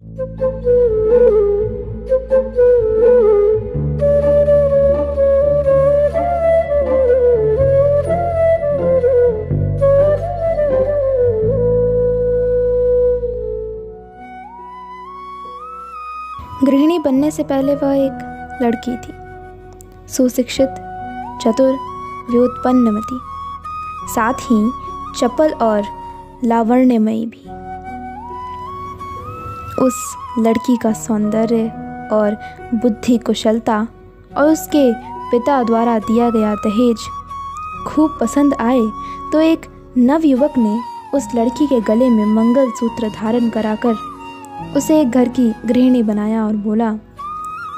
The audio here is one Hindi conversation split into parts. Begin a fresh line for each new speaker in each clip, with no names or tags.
गृहिणी बनने से पहले वह एक लड़की थी, सुशिक्षित, चतुर, व्युत्पन्नमती, साथ ही चपल और लावण्यमयी भी। उस लड़की का सौंदर्य और बुद्धि कुशलता और उसके पिता द्वारा दिया गया दहेज खूब पसंद आए तो एक नवयुवक ने उस लड़की के गले में मंगलसूत्र धारण कराकर उसे एक घर की गृहिणी बनाया और बोला,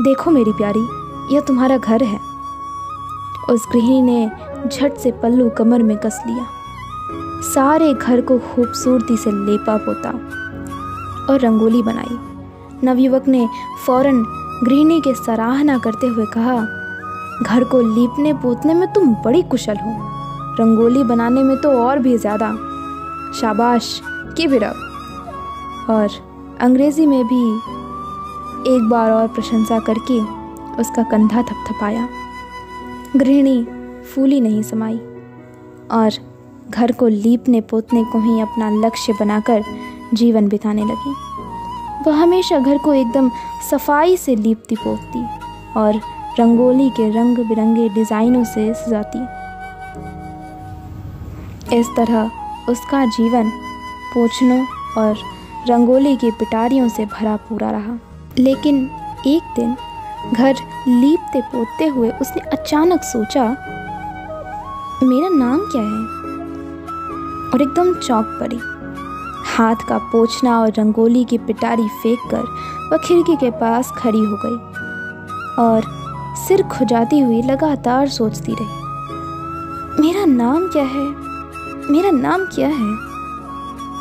देखो मेरी प्यारी, यह तुम्हारा घर है। उस गृहिणी ने झट से पल्लू कमर में कस लिया, सारे घर को खूबसूरती से लेपा पोता और रंगोली बनाई। नवयुवक ने फौरन गृहिणी की सराहना करते हुए कहा, घर को लीपने पोतने में तुम बड़ी कुशल हो, रंगोली बनाने में तो और भी ज़्यादा, शाबाश, कीप इट अप। और अंग्रेजी में भी एक बार और प्रशंसा करके उसका कंधा थपथपाया। गृहिणी फूली नहीं समाई और घर को लीपने पोतने को ही अपना लक्ष्य बनाकर जीवन बिताने लगी। वह हमेशा घर को एकदम सफाई से लीपती पोतती और रंगोली के रंग बिरंगे डिज़ाइनों से सजाती। इस तरह उसका जीवन पोछनों और रंगोली की पिटारियों से भरा पूरा रहा। लेकिन एक दिन घर लीपते पोतते हुए उसने अचानक सोचा, मेरा नाम क्या है? और एकदम चौंक पड़ी। हाथ का पोंछना और रंगोली की पिटारी फेंक कर वह खिड़की के पास खड़ी हो गई और सिर खुजाती हुई लगातार सोचती रही, मेरा नाम क्या है? मेरा नाम क्या है?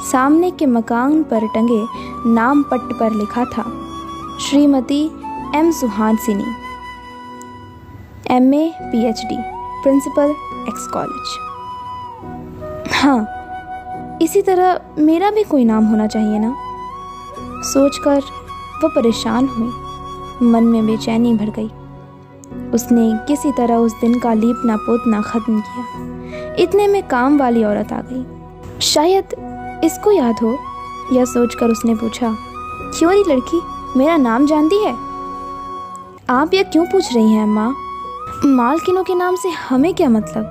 सामने के मकान पर टंगे नाम पट्ट पर लिखा था, Shrimati M Suhasini, MA PhD, principal X college. हाँ, इसी तरह मेरा भी कोई नाम होना चाहिए ना, सोचकर वह परेशान हुई। मन में बेचैनी भर गई। उसने किसी तरह उस दिन का लीपना पोतना ख़त्म किया। इतने में काम वाली औरत आ गई। शायद इसको याद हो, यह सोचकर उसने पूछा, क्यों री लड़की, मेरा नाम जानती है? आप यह क्यों पूछ रही हैं अम्मा? मालकिनों के नाम से हमें क्या मतलब?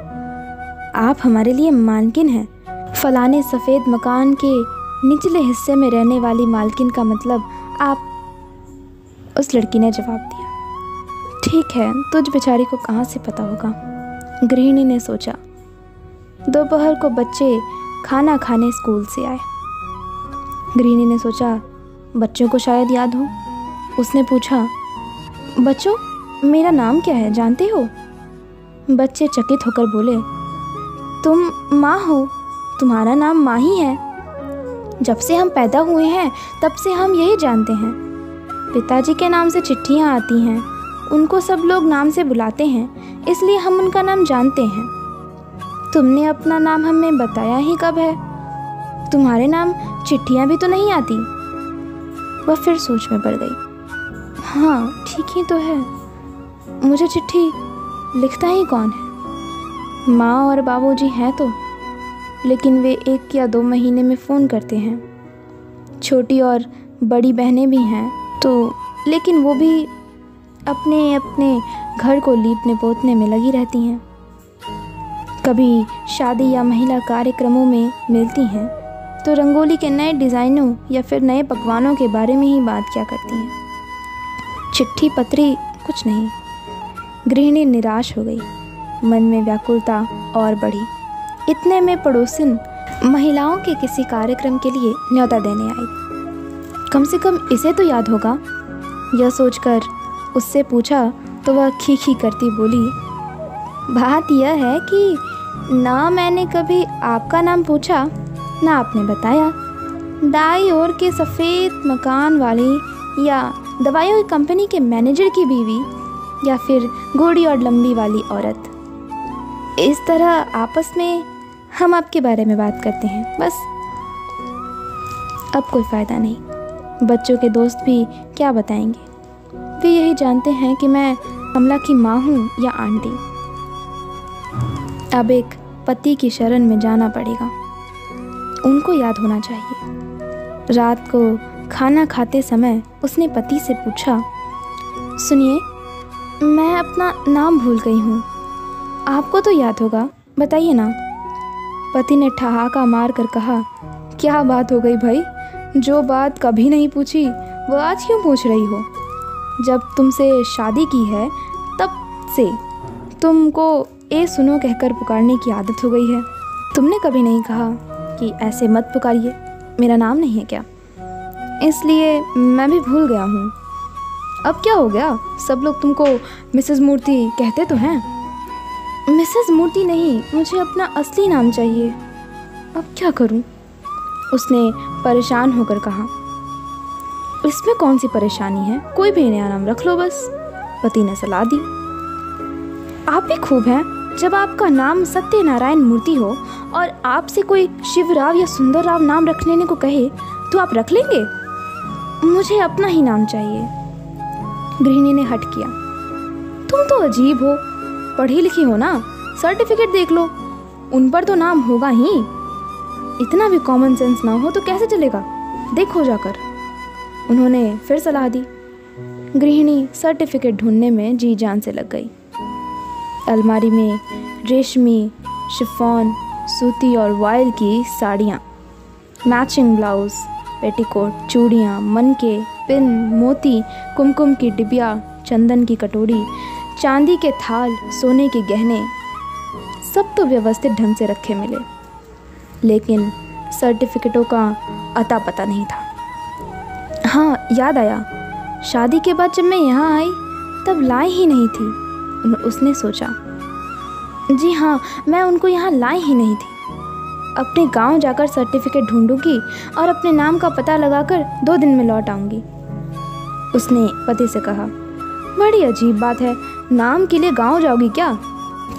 आप हमारे लिए मालकिन हैं। फलाने सफ़ेद मकान के निचले हिस्से में रहने वाली मालकिन का मतलब आप। उस लड़की ने जवाब दिया, ठीक है, तुझ बेचारी को कहाँ से पता होगा। गृहिणी ने सोचा। दोपहर को बच्चे खाना खाने स्कूल से आए। गृहिणी ने सोचा, बच्चों को शायद याद हो। उसने पूछा, बच्चों, मेरा नाम क्या है, जानते हो? बच्चे चकित होकर बोले, तुम माँ हो, तुम्हारा नाम माँ ही है। जब से हम पैदा हुए हैं तब से हम यही जानते हैं। पिताजी के नाम से चिट्ठियाँ आती हैं, उनको सब लोग नाम से बुलाते हैं, इसलिए हम उनका नाम जानते हैं। तुमने अपना नाम हमें बताया ही कब है? तुम्हारे नाम चिट्ठियाँ भी तो नहीं आती। वह फिर सोच में पड़ गई। हाँ, ठीक ही तो है, मुझे चिट्ठी लिखता ही कौन है? माँ और बाबूजी हैं तो, लेकिन वे 1 या 2 महीने में फ़ोन करते हैं। छोटी और बड़ी बहनें भी हैं तो, लेकिन वो भी अपने अपने घर को लीपने पोतने में लगी रहती हैं। कभी शादी या महिला कार्यक्रमों में मिलती हैं तो रंगोली के नए डिज़ाइनों या फिर नए पकवानों के बारे में ही बात किया करती हैं। चिट्ठी पत्री कुछ नहीं। गृहिणी निराश हो गई। मन में व्याकुलता और बढ़ी। इतने में पड़ोसिन महिलाओं के किसी कार्यक्रम के लिए न्योता देने आई। कम से कम इसे तो याद होगा, यह सोचकर उससे पूछा तो वह खी करती बोली, बात यह है कि ना मैंने कभी आपका नाम पूछा, ना आपने बताया। दाई ओर के सफ़ेद मकान वाली या दवाइयों की कंपनी के मैनेजर की बीवी या फिर गोरी और लंबी वाली औरत, इस तरह आपस में हम आपके बारे में बात करते हैं। बस अब कोई फ़ायदा नहीं, बच्चों के दोस्त भी क्या बताएंगे, वे यही जानते हैं कि मैं कमला की माँ हूँ या आंटी। अब एक पति की शरण में जाना पड़ेगा, उनको याद होना चाहिए। रात को खाना खाते समय उसने पति से पूछा, सुनिए, मैं अपना नाम भूल गई हूँ, आपको तो याद होगा, बताइए ना। पति ने ठहाका मार कर कहा, क्या बात हो गई भाई, जो बात कभी नहीं पूछी वो आज क्यों पूछ रही हो? जब तुमसे शादी की है तब से तुमको ए सुनो कहकर पुकारने की आदत हो गई है। तुमने कभी नहीं कहा कि ऐसे मत पुकारिए, मेरा नाम नहीं है क्या? इसलिए मैं भी भूल गया हूँ। अब क्या हो गया, सब लोग तुमको मिसेस मूर्ति कहते तो हैं। मिसेस मूर्ति नहीं, मुझे अपना असली नाम चाहिए, अब क्या करूं? उसने परेशान होकर कहा। इसमें कौन सी परेशानी है, कोई भी नया नाम रख लो बस, पति ने सलाह दी। आप भी खूब हैं, जब आपका नाम सत्यनारायण मूर्ति हो और आपसे कोई शिवराव या सुंदरराव नाम रख लेने को कहे तो आप रख लेंगे? मुझे अपना ही नाम चाहिए। गृहिणी ने हट किया। तुम तो अजीब हो, पढ़ी लिखी हो ना, सर्टिफिकेट देख लो, उन पर तो नाम होगा ही। इतना भी कॉमन सेंस ना हो तो कैसे चलेगा, देखो जाकर। उन्होंने फिर सलाह दी। गृहिणी सर्टिफिकेट ढूंढने में जी जान से लग गई। अलमारी में रेशमी, शिफॉन, सूती और वॉयल की साड़ियाँ, मैचिंग ब्लाउज, पेटीकोट, चूड़ियाँ, मनके, पिन, मोती, कुमकुम की डिबिया, चंदन की कटोरी, चांदी के थाल, सोने के गहने, सब तो व्यवस्थित ढंग से रखे मिले, लेकिन सर्टिफिकेटों का अता पता नहीं था। हाँ, याद आया, शादी के बाद जब मैं यहाँ आई तब लाई ही नहीं थी। उसने सोचा, जी हाँ, मैं उनको यहाँ लाई ही नहीं थी। अपने गांव जाकर सर्टिफिकेट ढूंढूंगी और अपने नाम का पता लगाकर 2 दिन में लौट आऊँगी। उसने पति से कहा, बड़ी अजीब बात है, नाम के लिए गांव जाओगी क्या?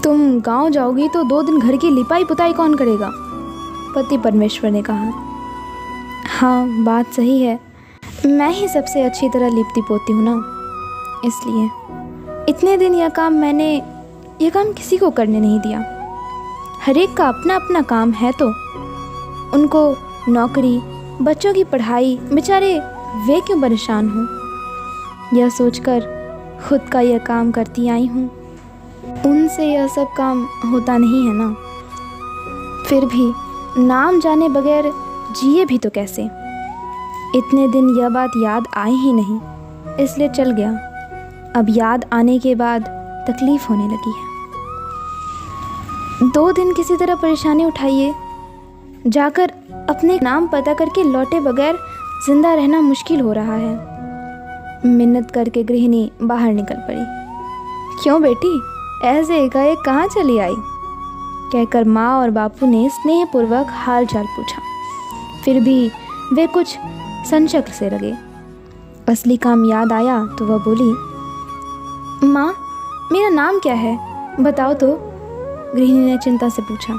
तुम गांव जाओगी तो 2 दिन घर की लिपाई पुताई कौन करेगा? पति परमेश्वर ने कहा। हाँ, बात सही है, मैं ही सबसे अच्छी तरह लिपती पोती हूँ ना, इसलिए इतने दिन यह काम किसी को करने नहीं दिया। हर एक का अपना अपना काम है, तो उनको नौकरी, बच्चों की पढ़ाई, बेचारे वे क्यों परेशान हों? यह सोचकर खुद का यह काम करती आई हूँ। उनसे यह सब काम होता नहीं है ना। फिर भी नाम जाने बगैर जिए भी तो कैसे? इतने दिन यह बात याद आई ही नहीं, इसलिए चल गया। अब याद आने के बाद तकलीफ होने लगी है। 2 दिन किसी तरह परेशानी उठाइए, जाकर अपने नाम पता करके लौटे बगैर जिंदा रहना मुश्किल हो रहा है। मिन्नत करके गृहिणी बाहर निकल पड़ी। क्यों बेटी, ऐसे एकाएक कहाँ चली आई? कहकर माँ और बापू ने स्नेहपूर्वक हाल चाल पूछा। फिर भी वे कुछ संशय से लगे। असली काम याद आया तो वह बोली, माँ, मेरा नाम क्या है, बताओ तो। गृहिणी ने चिंता से पूछा।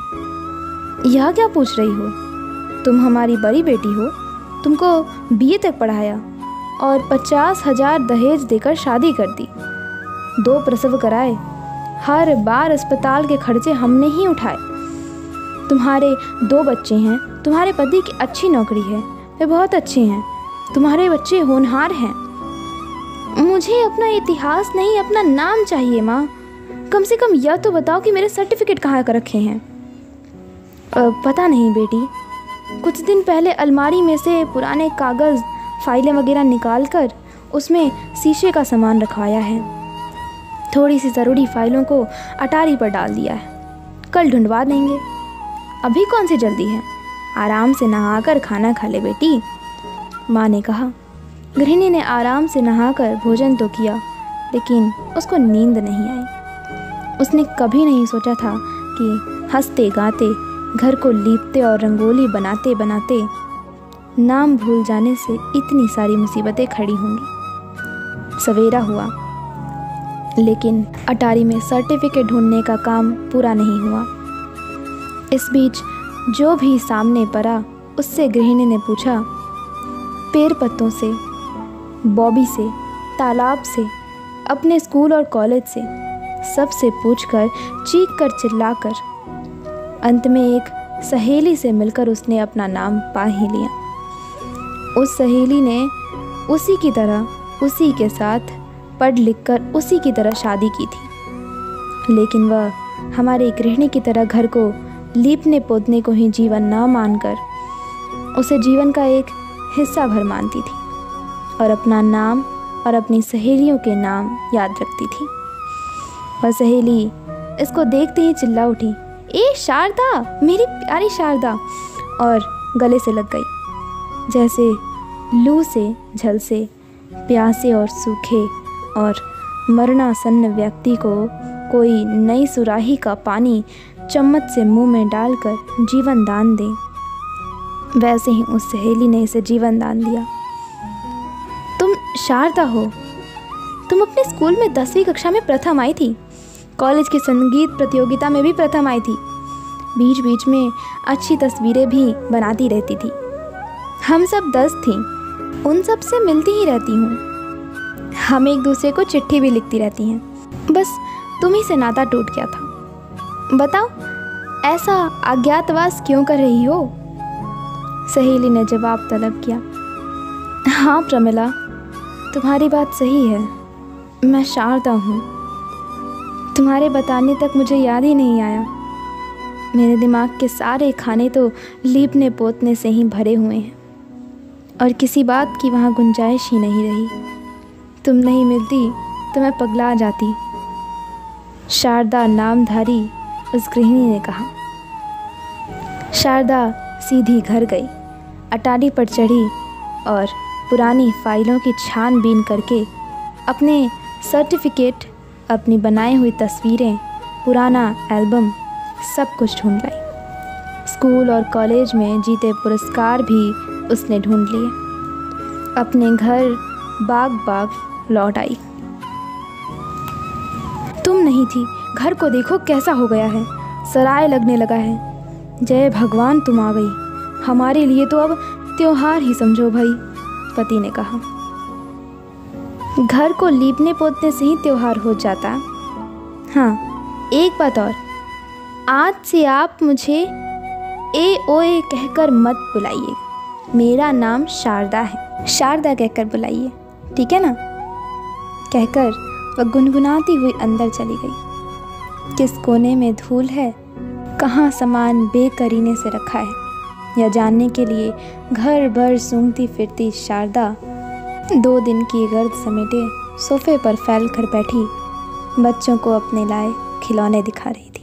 यह क्या पूछ रही हो? तुम हमारी बड़ी बेटी हो, तुमको BA तक पढ़ाया और 50,000 दहेज देकर शादी कर दी, 2 प्रसव कराए, हर बार अस्पताल के खर्चे हमने ही उठाए। तुम्हारे 2 बच्चे हैं, तुम्हारे पति की अच्छी नौकरी है, वे बहुत अच्छे हैं, तुम्हारे बच्चे होनहार हैं। मुझे अपना इतिहास नहीं, अपना नाम चाहिए माँ। कम से कम यह तो बताओ कि मेरे सर्टिफिकेट कहाँ कर रखे हैं। पता नहीं बेटी, कुछ दिन पहले अलमारी में से पुराने कागज़, फाइलें वगैरह निकाल कर उसमें शीशे का सामान रखवाया है। थोड़ी सी ज़रूरी फाइलों को अटारी पर डाल दिया है, कल ढूंढवा देंगे। अभी कौन सी जल्दी है, आराम से नहाकर खाना खा ले बेटी, माँ ने कहा। गृहिणी ने आराम से नहाकर भोजन तो किया, लेकिन उसको नींद नहीं आई। उसने कभी नहीं सोचा था कि हंसते गाते, घर को लीपते और रंगोली बनाते बनाते नाम भूल जाने से इतनी सारी मुसीबतें खड़ी होंगी। सवेरा हुआ, लेकिन अटारी में सर्टिफिकेट ढूंढने का काम पूरा नहीं हुआ। इस बीच जो भी सामने पड़ा उससे गृहिणी ने पूछा, पेड़ पत्तों से, बॉबी से, तालाब से, अपने स्कूल और कॉलेज से, सबसे पूछकर, चीख कर, चिल्लाकर, अंत में एक सहेली से मिलकर उसने अपना नाम पा ही लिया। उस सहेली ने उसी की तरह, उसी के साथ पढ़ लिख कर उसी की तरह शादी की थी, लेकिन वह हमारी गृहिणी की तरह घर को लीपने पोतने को ही जीवन न मानकर उसे जीवन का एक हिस्सा भर मानती थी और अपना नाम और अपनी सहेलियों के नाम याद रखती थी। वह सहेली इसको देखते ही चिल्ला उठी, ए शारदा, मेरी प्यारी शारदा, और गले से लग गई। जैसे लू से, झलसे, प्यासे और सूखे और मरणासन्न व्यक्ति को कोई नई सुराही का पानी चम्मच से मुंह में डालकर जीवन दान दे, वैसे ही उस सहेली ने इसे जीवन दान दिया। तुम शारदा हो। तुम अपने स्कूल में 10वीं कक्षा में प्रथम आई थी, कॉलेज की संगीत प्रतियोगिता में भी प्रथम आई थी, बीच बीच में अच्छी तस्वीरें भी बनाती रहती थी। हम सब 10 थीं, उन सब से मिलती ही रहती हूँ। हम एक दूसरे को चिट्ठी भी लिखती रहती हैं। बस तुम ही से नाता टूट गया था। बताओ, ऐसा अज्ञातवास क्यों कर रही हो? सहेली ने जवाब तलब किया। हाँ प्रमिला, तुम्हारी बात सही है, मैं शारदा हूँ। तुम्हारे बताने तक मुझे याद ही नहीं आया। मेरे दिमाग के सारे खाने तो लीपने पोतने से ही भरे हुए हैं और किसी बात की वहाँ गुंजाइश ही नहीं रही। तुम नहीं मिलती तो मैं पगला जाती। शारदा नामधारी उस गृहिणी ने कहा। शारदा सीधी घर गई, अटारी पर चढ़ी और पुरानी फाइलों की छानबीन करके अपने सर्टिफिकेट, अपनी बनाई हुई तस्वीरें, पुराना एल्बम, सब कुछ ढूंढ लाई। स्कूल और कॉलेज में जीते पुरस्कार भी उसने ढूंढ लिए। अपने घर बाग बाग लौट आई। तुम नहीं थी, घर को देखो कैसा हो गया है, सराय लगने लगा है। जय भगवान तुम आ गई, हमारे लिए तो अब त्योहार ही समझो भाई, पति ने कहा। घर को लीपने पोतने से ही त्योहार हो जाता। हाँ, एक बात और, आज से आप मुझे ए ओए कहकर मत बुलाइए, मेरा नाम शारदा है, शारदा कहकर बुलाइए, ठीक है ना? कहकर वह गुनगुनाती हुई अंदर चली गई। किस कोने में धूल है, कहाँ सामान बेकरीने से रखा है, यह जानने के लिए घर भर सूंघती फिरती शारदा 2 दिन की गर्द समेटे सोफे पर फैल कर बैठी बच्चों को अपने लाए खिलौने दिखा रही थी।